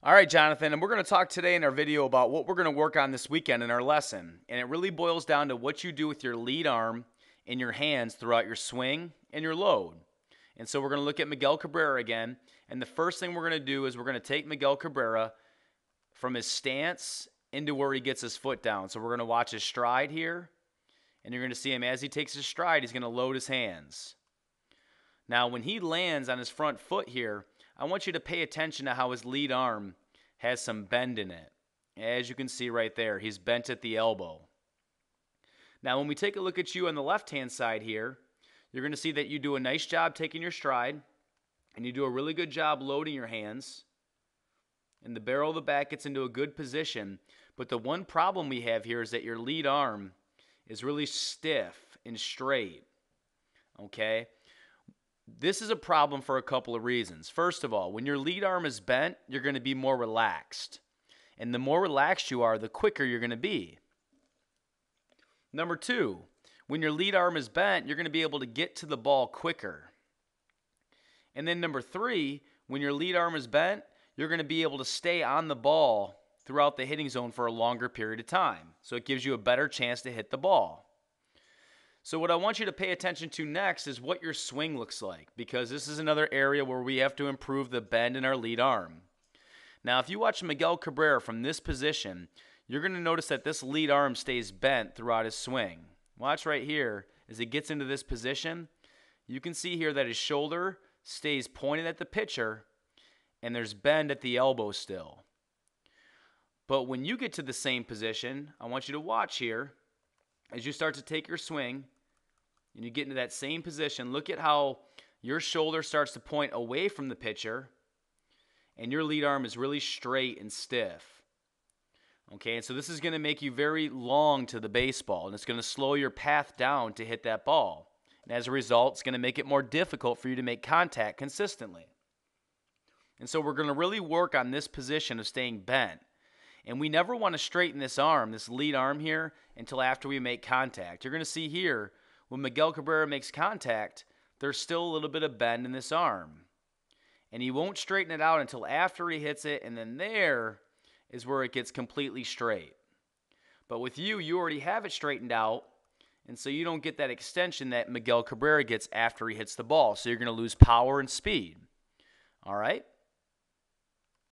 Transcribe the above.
All right, Jonathan, and we're going to talk today in our video about what we're going to work on this weekend in our lesson. And it really boils down to what you do with your lead arm in your hands throughout your swing and your load. And so we're going to look at Miguel Cabrera again. And the first thing we're going to do is we're going to take Miguel Cabrera from his stance into where he gets his foot down. So we're going to watch his stride here. And you're going to see him as he takes his stride, he's going to load his hands. Now, when he lands on his front foot here, I want you to pay attention to how his lead arm has some bend in it. As you can see right there, he's bent at the elbow. Now, when we take a look at you on the left-hand side here, you're going to see that you do a nice job taking your stride, and you do a really good job loading your hands, and the barrel of the bat gets into a good position. But the one problem we have here is that your lead arm is really stiff and straight, okay? This is a problem for a couple of reasons. First of all, when your lead arm is bent, you're going to be more relaxed. And the more relaxed you are, the quicker you're going to be. Number two, when your lead arm is bent, you're going to be able to get to the ball quicker. And then number three, when your lead arm is bent, you're going to be able to stay on the ball throughout the hitting zone for a longer period of time. So it gives you a better chance to hit the ball. So what I want you to pay attention to next is what your swing looks like, because this is another area where we have to improve the bend in our lead arm. Now, if you watch Miguel Cabrera from this position, you're going to notice that this lead arm stays bent throughout his swing. Watch right here. As he gets into this position, you can see here that his shoulder stays pointed at the pitcher, and there's bend at the elbow still. But when you get to the same position, I want you to watch here. As you start to take your swing, and you get into that same position, look at how your shoulder starts to point away from the pitcher, and your lead arm is really straight and stiff. Okay, and so this is going to make you very long to the baseball, and it's going to slow your path down to hit that ball. And as a result, it's going to make it more difficult for you to make contact consistently. And so we're going to really work on this position of staying bent. And we never want to straighten this arm, this lead arm here, until after we make contact. You're going to see here, when Miguel Cabrera makes contact, there's still a little bit of bend in this arm. And he won't straighten it out until after he hits it, and then there is where it gets completely straight. But with you, you already have it straightened out, and so you don't get that extension that Miguel Cabrera gets after he hits the ball. So you're going to lose power and speed. All right?